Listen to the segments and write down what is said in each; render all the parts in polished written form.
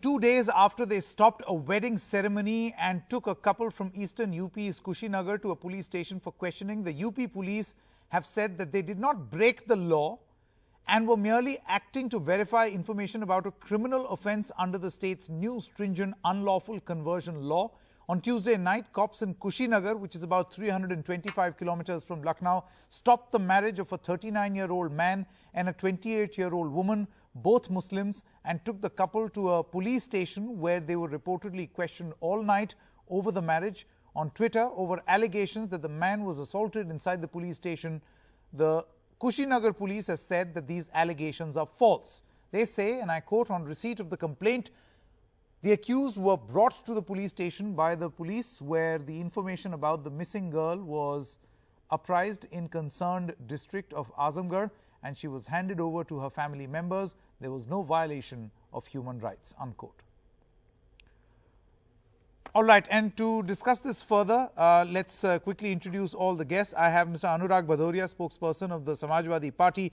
2 days after they stopped a wedding ceremony and took a couple from eastern UP's Kushinagar to a police station for questioning, the UP police have said that they did not break the law and were merely acting to verify information about a criminal offence under the state's new stringent unlawful conversion law. On Tuesday night, cops in Kushinagar, which is about 325 kilometers from Lucknow, stopped the marriage of a 39-year-old man and a 28-year-old woman, both Muslims, and took the couple to a police station where they were reportedly questioned all night over the marriage. On Twitter, over allegations that the man was assaulted inside the police station, the Kushinagar police has said that these allegations are false. They say, and I quote, on receipt of the complaint, the accused were brought to the police station by the police where the information about the missing girl was apprised in concerned district of Azamgarh and she was handed over to her family members. There was no violation of human rights, unquote. All right, and to discuss this further, let's quickly introduce all the guests. I have Mr. Anurag Bhadoria, spokesperson of the Samajwadi Party.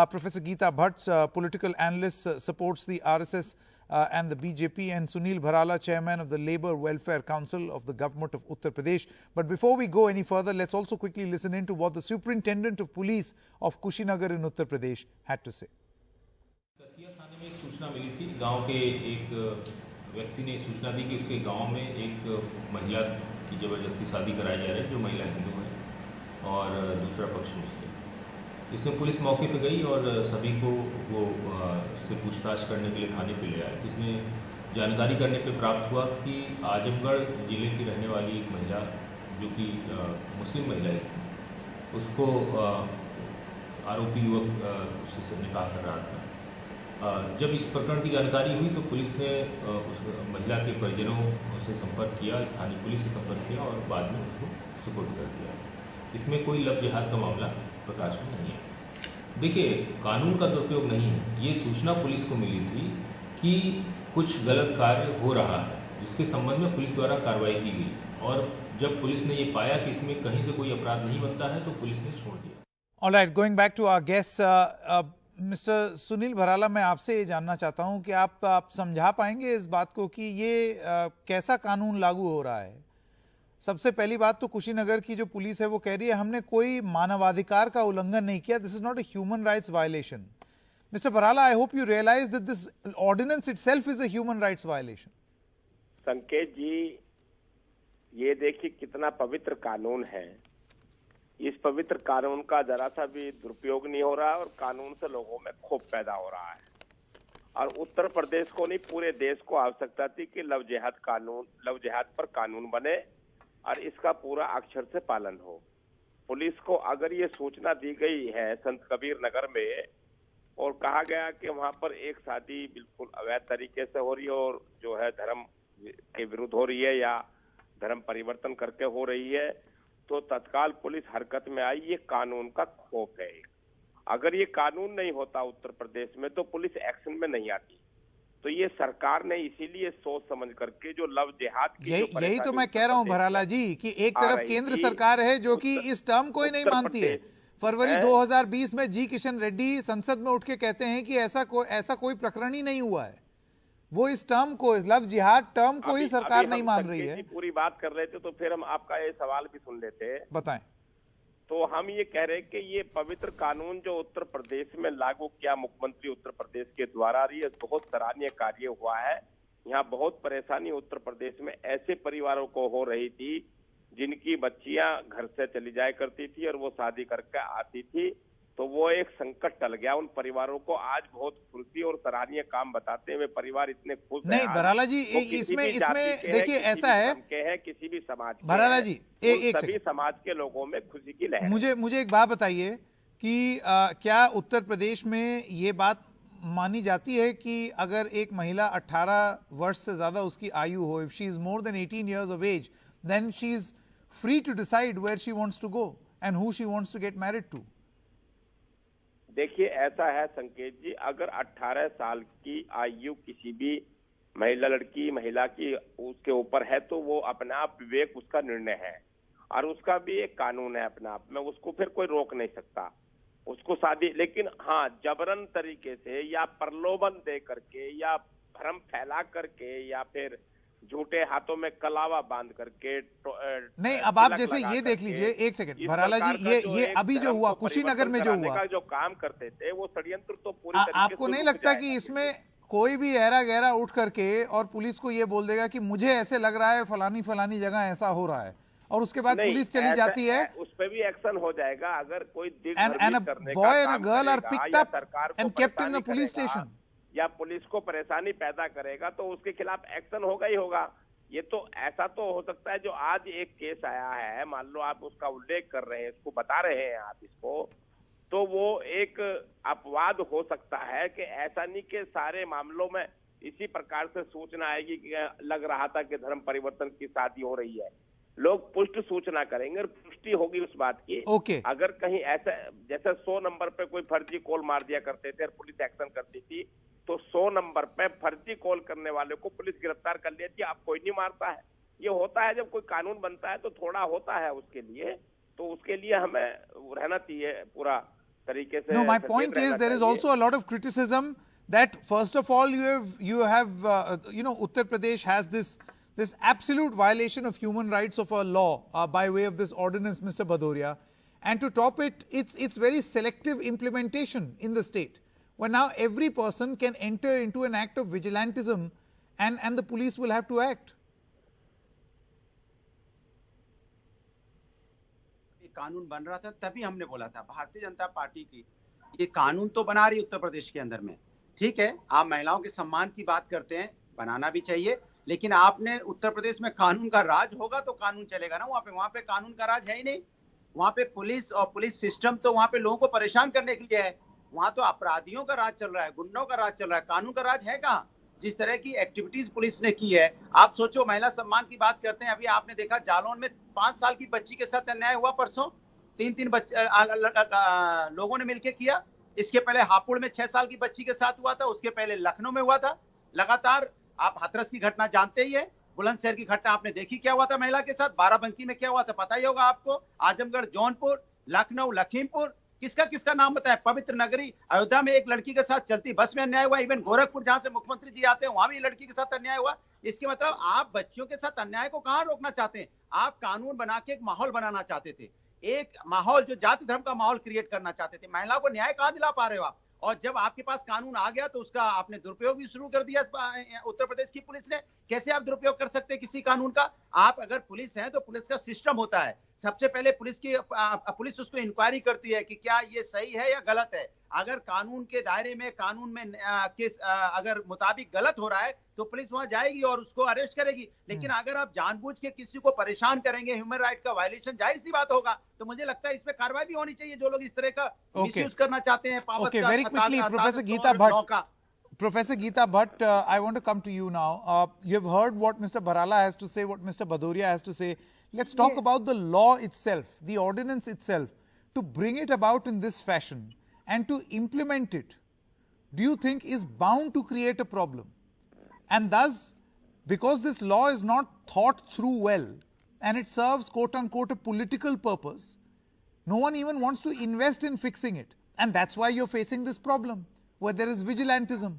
Professor Geeta Bhatt, political analyst, supports the RSS and the BJP, and Sunil Bharala, chairman of the Labour Welfare Council of the government of Uttar Pradesh. But before we go any further, let's also quickly listen in to what the superintendent of police of Kushinagar in Uttar Pradesh had to say. कसिया थाने में एक सूचना मिली थी। गांव के एक व्यक्ति ने सूचना दी कि उसके गांव में एक महिला की ज़बरदस्ती शादी कराई जा रही है, जो महिला हिंदू है और दूसरा पक्ष मुस्लिम। इसमें पुलिस मौके पर गई और सभी को वो से पूछताछ करने के लिए थाने पे ले आए। इसमें जानकारी करने पे प्राप्त हुआ कि आजमगढ़ ज़िले की रहने वाली एक महिला, जो कि मुस्लिम महिला थी, उसको आरोपी युवक उससे निकाह कर रहा था। जब इस प्रकरण की जानकारी हुई तो पुलिस ने उस महिला के परिजनों से संपर्क किया, स्थानीय पुलिस से संपर्क किया और बाद में उनको सुपुर्द कर दिया। इसमें कोई लव जिहाद का मामला प्रकाश में नहीं है। देखिए, कानून का दुरुपयोग नहीं है। ये सूचना पुलिस को मिली थी कि कुछ गलत कार्य हो रहा है, जिसके संबंध में पुलिस द्वारा कार्रवाई की गई और जब पुलिस ने ये पाया कि इसमें कहीं से कोई अपराध नहीं बनता है तो पुलिस ने छोड़ दिया। All right, going back to our guests, mister Sunil भराला, मैं आपसे ये जानना चाहता हूं कि आप समझा पाएंगे इस बात को कि ये कैसा कानून लागू हो रहा है। सबसे पहली बात तो कुशीनगर की जो पुलिस है वो कह रही है हमने कोई मानवाधिकार का उल्लंघन नहीं किया, this is not a human rights violation. Mister Bharala, I hope you realise that this ordinance itself is a human rights violation. Sanket ji, ये देखिए कितना पवित्र कानून है। इस पवित्र कानून का जरा सा भी दुरुपयोग नहीं हो रहा है और कानून से लोगों में क्षोभ पैदा हो रहा है। और उत्तर प्रदेश को नहीं, पूरे देश को आवश्यकता थी कि लव जिहाद पर कानून बने और इसका पूरा अक्षर से पालन हो। पुलिस को अगर ये सूचना दी गई है संत कबीर नगर में और कहा गया कि वहां पर एक शादी बिल्कुल अवैध तरीके से हो रही है और जो है धर्म के विरुद्ध हो रही है या धर्म परिवर्तन करके हो रही है, तो तत्काल पुलिस हरकत में आई। ये कानून का खौफ है। अगर ये कानून नहीं होता उत्तर प्रदेश में तो पुलिस एक्शन में नहीं आती। तो ये सरकार ने इसीलिए सोच समझ करके जो लव जिहाद की यही तो मैं कह रहा हूं भराला जी कि एक तरफ केंद्र सरकार है जो कि इस टर्म को ही नहीं मानती है। फरवरी 2020 में जी किशन रेड्डी संसद में उठ के कहते हैं कि ऐसा कोई प्रकरण ही नहीं हुआ है। वो इस टर्म को, लव जिहाद टर्म को ही सरकार नहीं मान रही है। पूरी बात कर रहे थे तो फिर हम आपका ये सवाल भी सुन लेते। बताएं। तो हम ये कह रहे कि ये पवित्र कानून जो उत्तर प्रदेश में लागू किया मुख्यमंत्री उत्तर प्रदेश के द्वारा, ये बहुत सराहनीय कार्य हुआ है। यहाँ बहुत परेशानी उत्तर प्रदेश में ऐसे परिवारों को हो रही थी जिनकी बच्चियां घर से चली जाया करती थी और वो शादी करके आती थी, तो वो एक संकट टल गया उन परिवारों को। आज बहुत खुशी और सराहनीय काम बताते हुए परिवार इतने खुश नहीं भराला जी, इसमें देखिए ऐसा है किसी भी समाज, भराला जी एक सभी समाज के लोगों में खुशी की लहर। मुझे एक बात बताइए कि क्या उत्तर प्रदेश में ये बात मानी जाती है कि अगर एक महिला 18 वर्ष से ज्यादा उसकी आयु हो, if she is more than 18 years of age, then she is free to decide where she wants to go and who she wants to get married to? देखिए ऐसा है संकेत जी, अगर 18 साल की आयु किसी भी महिला की उसके ऊपर है तो वो अपने आप विवेक, उसका निर्णय है और उसका भी एक कानून है अपने आप में, उसको फिर कोई रोक नहीं सकता उसको शादी। लेकिन हाँ, जबरन तरीके से या प्रलोभन दे करके या भ्रम फैला करके या फिर झूठे हाथों में कलावा बांध करके नहीं, अब आप जैसे ये देख लीजिए, एक सेकंड भराला जी, ये अभी जो हुआ कुशीनगर में जो हुआ, जो काम करते थे वो षड्यंत्र तो पूरी तरीके आपको से नहीं रुक लगता जाएगा। कि इसमें कोई भी ऐरा गहरा उठ करके और पुलिस को ये बोल देगा कि मुझे ऐसे लग रहा है फलानी फलानी जगह ऐसा हो रहा है, और उसके बाद नहीं, पुलिस चली जाती है, उस पर भी एक्शन हो जाएगा। अगर कोई and a boy and a girl are picked up and kept in a police station, या पुलिस को परेशानी पैदा करेगा तो उसके खिलाफ एक्शन होगा ही होगा। ये तो ऐसा तो हो सकता है जो आज एक केस आया है, मान लो आप उसका उल्लेख कर रहे हैं, इसको बता रहे हैं आप इसको, तो वो एक अपवाद हो सकता है कि ऐसा नहीं कि सारे मामलों में इसी प्रकार से सूचना आएगी कि लग रहा था कि धर्म परिवर्तन की शादी हो रही है। लोग पुष्ट सूचना करेंगे और पुष्टि होगी उस बात की। ओके। अगर कहीं ऐसा जैसे 100 नंबर पे कोई फर्जी कॉल मार दिया करते थे और पुलिस एक्शन करती थी, तो 100 नंबर पे फर्जी कॉल करने वाले को पुलिस गिरफ्तार कर लेती है। अब कोई नहीं मारता है। ये होता है जब कोई कानून बनता है तो थोड़ा होता है उसके लिए, तो उसके लिए हमें रहना चाहिए पूरा तरीके से। No, my point is there is also a lot of criticism that first of all you have Uttar Pradesh has this absolute violation of human rights of a law by way of this ordinance, Mr. Bhadoria, and to top it, it's very selective implementation in the state, where now every person can enter into an act of vigilantism, and the police will have to act. कानून बन रहा था तभी हमने बोला था Bharatiya Janata party की ये कानून तो बना रही उत्तर प्रदेश के अंदर में, ठीक है, आप महिलाओं के सम्मान की बात करते हैं, बनाना भी चाहिए, लेकिन आपने उत्तर प्रदेश में कानून का राज होगा तो कानून चलेगा ना। वहां पे कानून का राज है ही नहीं। वहां पे पुलिस और पुलिस सिस्टम तो वहां पे लोगों को परेशान करने के लिए है। वहां तो अपराधियों का राज चल रहा है, गुंडों का राज चल रहा है, कानून का राज है कहाँ? जिस तरह की एक्टिविटीज पुलिस ने की है, आप सोचो, महिला सम्मान की बात करते हैं, अभी आपने देखा जालौन में 5 साल की बच्ची के साथ अन्याय हुआ परसों, 3 लोगों ने मिलकर किया। इसके पहले हापुड़ में 6 साल की बच्ची के साथ हुआ था, उसके पहले लखनऊ में हुआ था। लगातार आप हाथरस की घटना जानते ही है, बुलंदशहर की घटना आपने देखी क्या हुआ था महिला के साथ, बाराबंकी में क्या हुआ था पता ही होगा आपको, आजमगढ़, जौनपुर, लखनऊ, लखीमपुर, किसका नाम बताया, पवित्र नगरी अयोध्या में एक लड़की के साथ चलती बस में अन्याय हुआ। इवन गोरखपुर जहां से मुख्यमंत्री जी आते हैं वहां भी लड़की के साथ अन्याय हुआ। इसके मतलब आप बच्चियों के साथ अन्याय को कहां रोकना चाहते हैं? आप कानून बना के एक माहौल बनाना चाहते थे, एक माहौल जो जाति धर्म का माहौल क्रिएट करना चाहते थे। महिलाओं को न्याय कहां दिला पा रहे हो आप? और जब आपके पास कानून आ गया तो उसका आपने दुरुपयोग भी शुरू कर दिया उत्तर प्रदेश की पुलिस ने। कैसे आप दुरुपयोग कर सकते हैं किसी कानून का? आप अगर पुलिस है तो पुलिस का सिस्टम होता है, सबसे पहले पुलिस उसको इंक्वायरी करती है कि क्या ये सही है या गलत है। अगर कानून के दायरे में, कानून में अगर मुताबिक गलत हो रहा है तो पुलिस वहां जाएगी और उसको अरेस्ट करेगी। लेकिन अगर आप जानबूझ के किसी को परेशान करेंगे, ह्यूमन राइट का वायलेशन, जाहिर सी बात होगा, तो मुझे लगता है इसमें कार्रवाई भी होनी चाहिए जो लोग इस तरह का मिसयूज करना चाहते हैं। Very quickly, Professor Geeta Bhatt. Professor Geeta Bhatt, I want to come to you now. You have heard what Mr. Bharala has to say, what Mr. Bhadoria has to say. Let's talk about the law itself, the ordinance itself, to bring it about in this fashion and to implement it. Do you think is bound to create a problem? And thus, because this law is not thought through well and it serves quote unquote a political purpose, no one even wants to invest in fixing it. And that's why you're facing this problem where there is vigilantism.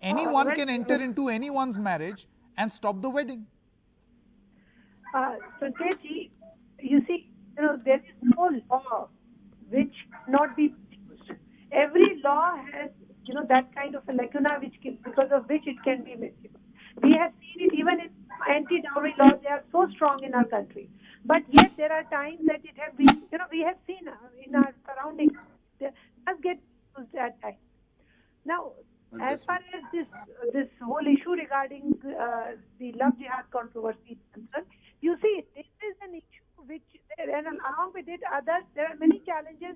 Anyone can enter into anyone's marriage and stop the wedding. Sanjay ji, you see, there is no law which cannot be misused. Every law has, that kind of a lacuna because of which it can be misused. We have seen it even in anti-dowry laws. They are so strong in our country. But yet there are times that it has been, we have seen in our surroundings, it does get used at times. Now, as far as this whole issue regarding the love jihad controversy is concerned, you see, this is an issue which, and along with it, there are many challenges,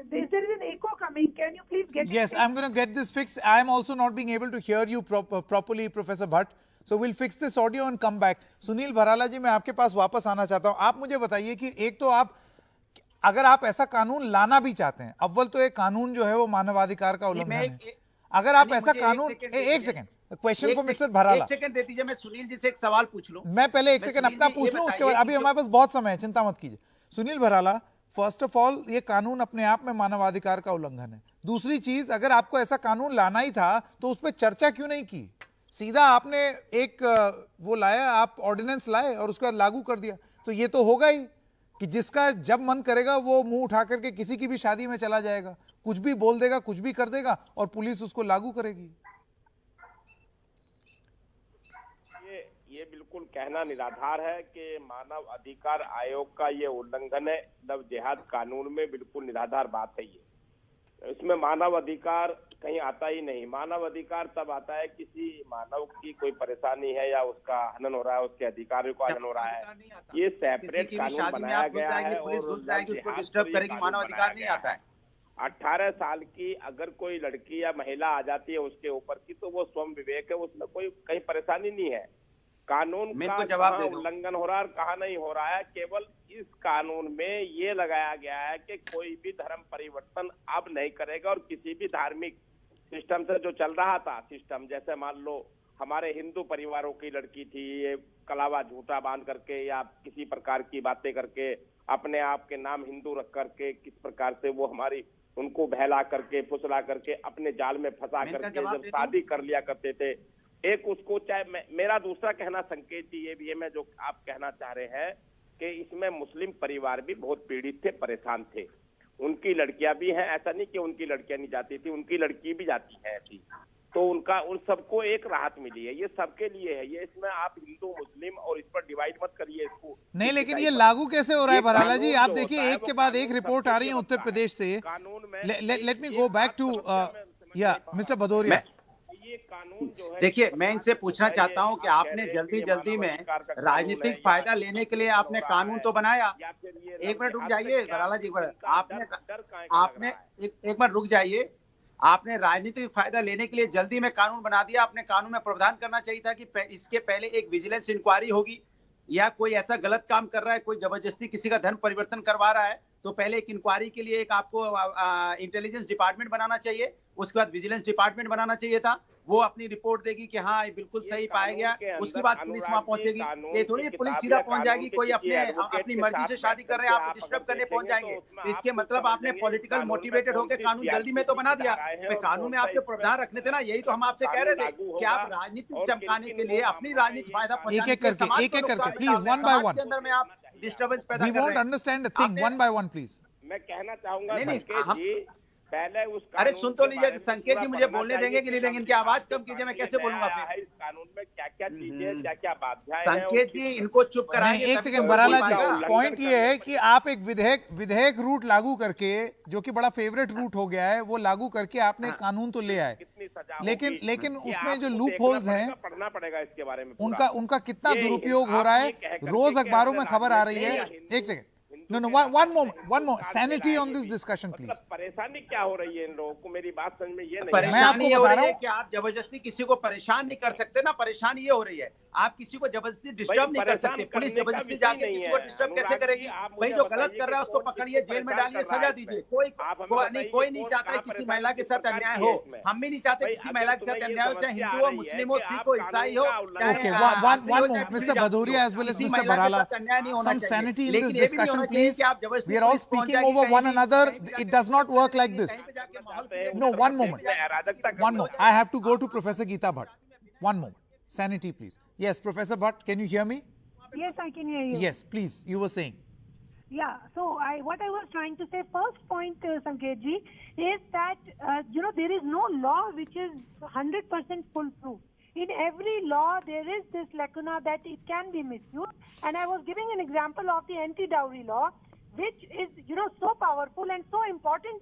there is an echo coming. Can you please get Yes, I'm going to get this fixed. I'm also not being able to hear you properly, Professor Bhatt. So we'll fix this audio and come back. Sunil भराला जी, मैं आपके पास वापस आना चाहता हूं। आप मुझे बताइए कि एक तो अगर आप ऐसा कानून लाना भी चाहते हैं, अव्वल तो एक कानून जो है वो मानवाधिकार का उल्लंघन है। अगर आप ऐसा कानून, एक सेकंड, क्वेश्चन फॉर मिस्टर भराला, एक सेकंड दे दीजिए, मैं सुनील जी से एक सवाल पूछ लूं। मैं पहले एक सेकंड अपना पूछ लूं, उसके बाद, अभी हमारे पास बहुत समय है, चिंता मत कीजिए। सुनील भराला, फर्स्ट ऑफ ऑल ये कानून अपने आप में मानवाधिकार का उल्लंघन है। दूसरी चीज, अगर आपको ऐसा कानून लाना ही था तो उस पर चर्चा क्यों नहीं की? सीधा आपने एक वो लाया, आप ऑर्डिनेंस लाए और उसके बाद लागू कर दिया। तो ये तो होगा ही कि जिसका जब मन करेगा वो मुंह उठा करके किसी की भी शादी में चला जाएगा, कुछ भी बोल देगा, कुछ भी कर देगा और पुलिस उसको लागू करेगी। ये बिल्कुल कहना निराधार है कि मानव अधिकार आयोग का ये उल्लंघन है। लव जिहाद कानून में बिल्कुल निराधार बात है। ये इसमें मानव अधिकार कहीं आता ही नहीं। मानव अधिकार तब आता है किसी मानव की कोई परेशानी है या उसका हनन हो रहा है, उसके अधिकारों का हनन हो रहा है। ये सेपरेट कानून बनाया गया है और डिस्टर्ब करेगी, मानव अधिकार नहीं आता है। 18 साल की अगर कोई लड़की या महिला आ जाती है उसके ऊपर की, तो वो स्वयं विवेक है, उसमें कोई कहीं परेशानी नहीं है। कानून का जवाब उल्लंघन हो रहा है और कहाँ नहीं हो रहा है। केवल इस कानून में ये लगाया गया है कि कोई भी धर्म परिवर्तन अब नहीं करेगा और किसी भी धार्मिक सिस्टम से जो चल रहा था सिस्टम, जैसे मान लो हमारे हिंदू परिवारों की लड़की थी, ये कलावा झूठा बांध करके या किसी प्रकार की बातें करके अपने आप के नाम हिंदू रख करके किस प्रकार से वो हमारी उनको बहला करके फुसला करके अपने जाल में फंसा करके जब शादी कर लिया करते थे। एक उसको चाहे मेरा दूसरा कहना संकेत जी ये भी है, मैं जो आप कहना चाह रहे हैं कि इसमें मुस्लिम परिवार भी बहुत पीड़ित थे, परेशान थे। उनकी लड़कियां भी हैं, ऐसा नहीं कि उनकी लड़कियां नहीं जाती थी, उनकी लड़की भी जाती है ऐसी। तो उन सबको एक राहत मिली है। ये सबके लिए है। ये इसमें आप हिंदू मुस्लिम और इस पर डिवाइड मत करिए इसको। नहीं, लेकिन ये लागू कैसे हो रहा है भराला जी? आप देखिए एक के बाद एक रिपोर्ट आ रही है उत्तर प्रदेश से। कानून में let me go back to या मिस्टर भदौरिया। कानून जो है, देखिए, मैं इनसे पूछना चाहता हूं कि आपने जल्दी में राजनीतिक फायदा लेने के लिए आपने कानून तो बनाया। एक मिनट रुक जाइए भराला जी, आपने एक मिनट रुक जाइए। आपने राजनीतिक फायदा लेने के लिए जल्दी में कानून बना दिया। आपने कानून में प्रावधान करना चाहिए था कि इसके पहले एक विजिलेंस इंक्वायरी होगी, या कोई ऐसा गलत काम कर रहा है, कोई जबरदस्ती किसी का धन परिवर्तन करवा रहा है, तो पहले एक इंक्वायरी के लिए एक आपको इंटेलिजेंस डिपार्टमेंट बनाना चाहिए, उसके बाद विजिलेंस डिपार्टमेंट बनाना चाहिए था। वो अपनी रिपोर्ट देगी कि हाँ ये बिल्कुल सही पाया गया, उसके बाद पुलिस वहां पहुंचेगी। ये थोड़ी पुलिस सीधा पहुंच जाएगी, कोई अपनी मर्जी से शादी कर रहे हैं, आप डिस्टर्ब करने पहुंच जाएंगे। तो इसके मतलब आपने पॉलिटिकल मोटिवेटेड होकर कानून जल्दी में तो बना दिया। कानून में आपके प्रावधान रखने थे ना, यही तो हम आपसे कह रहे थे कि आप राजनीति चमकाने के लिए अपनी राजनीति फायदा एक एक करके प्लीज वन बाय वन अंदर में आप डिस्टर्बेंस पैदा we won't understand the thing one by one please. मैं कहना चाहूंगा संकेत जी, पहले उस अरे सुन तो लीजिए संकेत जी, मुझे बोलने देंगे कि नहीं देंगे? इनकी आवाज कम कीजिए, मैं कैसे बोलूंगा फिर? इस कानून में क्या क्या चीजें, क्या क्या बाध्याएं हैं? संकेत जी इनको चुप कराएंगे। एक सेकंड बराला जी, पॉइंट ये है कि आप एक विधेयक रूट लागू करके, जो कि बड़ा फेवरेट रूट हो गया है, वो लागू करके आपने कानून तो ले आए, लेकिन उसमें जो लूप होल्स हैं पढ़ना पड़ेगा इसके बारे में। उनका कितना दुरुपयोग हो रहा है, रोज अखबारों में खबर आ रही है। एक second, No, one moment. Sanity on this discussion, please. परेशानी क्या हो रही है इन लोगों को? मेरी बात समझ में ये नहीं। परेशानी ये हो रही है कि आप जबरदस्ती किसी को परेशान नहीं कर सकते ना। परेशानी ये हो रही है, आप किसी को जबरदस्ती डिस्टर्ब नहीं कर सकते। पुलिस जबरदस्ती जाके किसी को डिस्टर्ब कैसे करेगी? भाई जो गलत कर रहा है उसको पकड़िए, जेल में डालिए, सजा दीजिए। कोई नहीं चाहता है किसी महिला के साथ अन्याय हो। हम भी नहीं चाहते किसी महिला के साथ अन्याय हो, चाहे हिंदू हो, मुस्लिम हो, सिख हो, ईसाई हो। One moment, Mr. Bhadauria as well as Mr. Barala, some sanity in this discussion, please. We are all speaking over one another. It does not work like this. No, one moment. I have to go to Professor Geeta Bhatt. One moment. Sanity, please. Yes, Professor Bhatt, can you hear me? Yes, I can hear you. Yes, please. You were saying. Yeah, so what I was trying to say, first point, Sanket ji, is that, there is no law which is 100% foolproof. In every law, there is this lacuna that it can be misused. And I was giving an example of the anti-dowry law, which is, so powerful and so important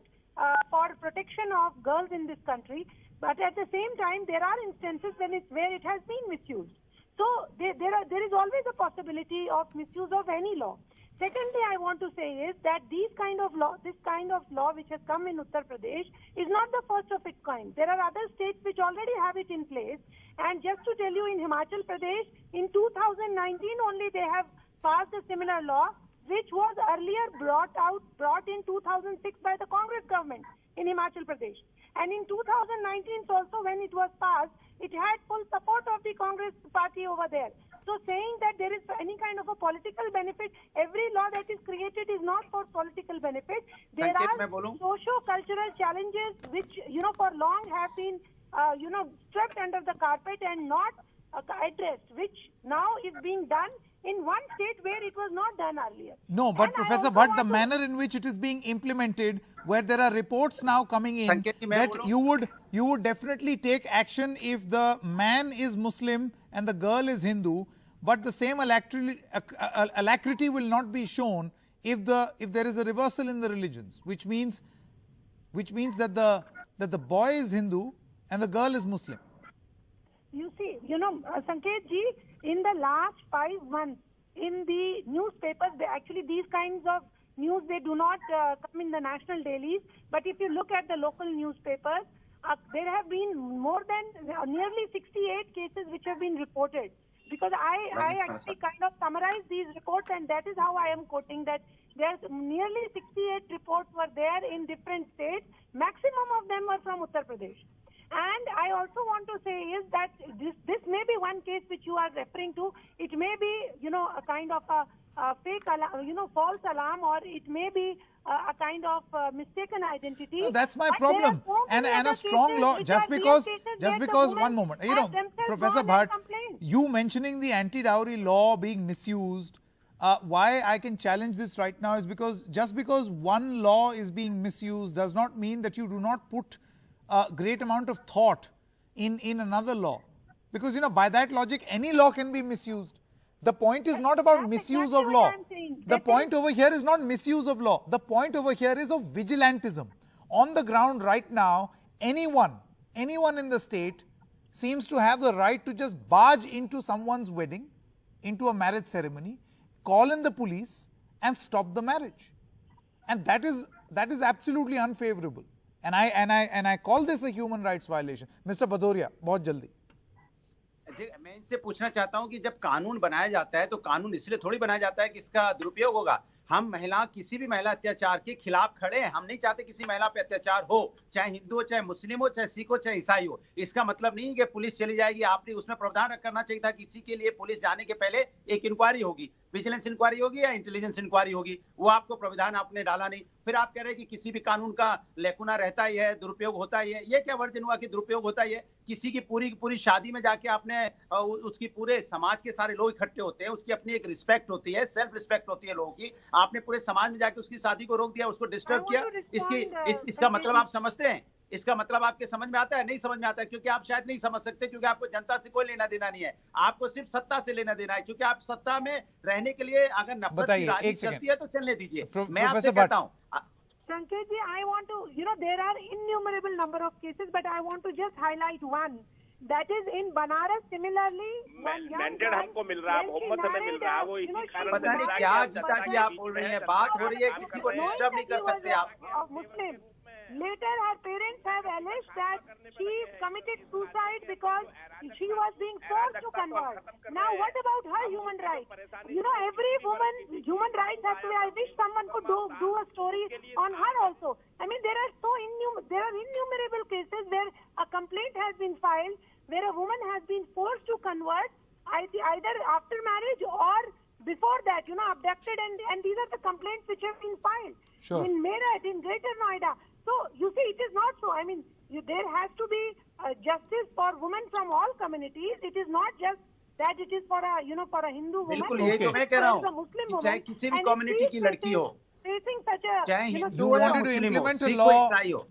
for protection of girls in this country. But at the same time, there are instances where it has been misused. So there is always a possibility of misuse of any law. Secondly, I want to say is that this kind of law which has come in Uttar Pradesh is not the first of its kind. There are other states which already have it in place. And just to tell you, in Himachal Pradesh, in 2019 only they have passed a similar law, which was earlier brought in 2006 by the Congress government in Himachal Pradesh. And in 2019 also, when it was passed, it had full support of the Congress party over there. So saying that there is any kind of a political benefit, every law that is created is not for political benefit. There संकेत, are मैं बोलूं? socio-cultural challenges which, for long have been, swept under the carpet and not addressed, which now is being done in one state where it was not done earlier. No, but And I Professor also Bhatt, the want to- manner in which it is being implemented, where there are reports now coming in Sanket ji, मैं that बोलूं? you would definitely take action if the man is Muslim and the girl is Hindu, but the same alacrity will not be shown if there is a reversal in the religions, which means that the boy is Hindu and the girl is Muslim. You see, Sanket ji, in the last 5 months, in the newspapers, actually these kinds of news, they do not come in the national dailies. But if you look at the local newspapers, there have been more than nearly 68 cases which have been reported. Because I actually kind of summarized these reports, and that is how I am quoting that there's nearly 68 reports were there in different states. Maximum of them were from Uttar Pradesh. And I also want to say is that this may be one case which you are referring to. It may be, a kind of a fake alarm, false alarm, or it may be a kind of mistaken identity. No, that's my But there problem. are so And many a other strong cases law, which just are real because, cases where the one women moment, have themselves Professor gone and Bhatt, complained. you mentioning the anti-dowry law being misused, why I can challenge this right now is because just because one law is being misused does not mean that you do not put a great amount of thought in another law. Because, by that logic, any law can be misused. The point is not about That's misuse exactly of what law. I'm saying. The That point is- over here is not misuse of law. The point over here is of vigilantism. On the ground right now, anyone in the state seems to have the right to just barge into someone's wedding, into a marriage ceremony, call in the police and stop the marriage. And that is absolutely unfavorable. And I call this a human rights violation. Mr. Bhadoria, बहुत जल्दी. मैं इनसे पूछना चाहता हूं कि जब कानून बनाया जाता है तो कानून इसलिए थोड़ी बनाया जाता है कि इसका दुरुपयोग होगा। हम किसी भी महिला अत्याचार के खिलाफ खड़े हैं। हम नहीं चाहते किसी महिला पे अत्याचार हो, चाहे हिंदू हो, चाहे मुस्लिम हो, चाहे सिख हो, चाहे ईसाई हो। इसका मतलब नहीं है कि पुलिस चली जाएगी। आपने उसमें प्रावधान करना चाहिए था कि किसी के लिए पुलिस जाने के पहले एक इंक्वायरी होगी, विजिलेंस इंक्वायरी होगी या इंटेलिजेंस इंक्वायरी होगी। वो आपको प्रावधान आपने डाला नहीं। फिर आप कह रहे हैं कि किसी भी कानून का लेकुना रहता ही है, दुरुपयोग होता ही है। ये क्या वर्जन हुआ कि दुरुपयोग होता ही है? किसी की पूरी शादी में जाके आपने उसकी पूरे समाज के सारे लोग इकट्ठे होते हैं, उसकी अपनी एक रिस्पेक्ट होती है, सेल्फ रिस्पेक्ट होती है लोगों की। आपने पूरे समाज में जाके उसकी शादी को रोक दिया, उसको डिस्टर्ब किया। इसका मतलब आप समझते हैं? इसका मतलब आपके समझ में आता है? नहीं समझ में आता है, क्योंकि आप शायद नहीं समझ सकते, क्योंकि आपको जनता से कोई लेना देना नहीं है। आपको सिर्फ सत्ता से लेना देना है, क्योंकि आप सत्ता में रहने के लिए अगर नफरत की राजनीति चलती है तो चलने दीजिए। मैं आपसे कहता हूँ Sanket ji, I want to, there are innumerable number of cases, but I want to just highlight one. That is in Banaras, similarly. Mandate हमको मिल रहा है, मोहम्मद हमें मिल रहा है, वो इसी कारण पता नहीं क्या गीता जी आप बोल रही हैं, बात हो रही है, किसी को डिस्टर्ब नहीं कर सकते आप। Muslim. Later, her parents have alleged that she committed suicide because she was being forced to convert. Now, what about her human rights? Every woman, human rights has to be. I wish someone could do a story on her also. I mean, there are innumerable cases where a complaint has been filed, where a woman has been forced to convert, either after marriage or before that, abducted, and these are the complaints which have been filed. Sure. In Meerut, in Greater Noida. So, you see, it is not so. I mean, there has to be justice for women from all communities. It is not just that it is for a, for a Hindu woman. बिल्कुल यही तो मैं कह रहा हूँ, चाहे किसी भी कम्युनिटी की लड़की हो, चाहे हिंदू You हो या wanted to मुस्लिम हो, implement a सिख हो, law. ईसाई हो।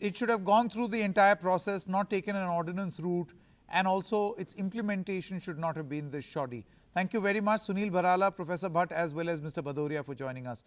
It should have gone through the entire process, not taken an ordinance route, and also its implementation should not have been this shoddy. Thank you very much, Sunil Bharala, Professor Bhatt, as well as Mr. Bhadoria for joining us.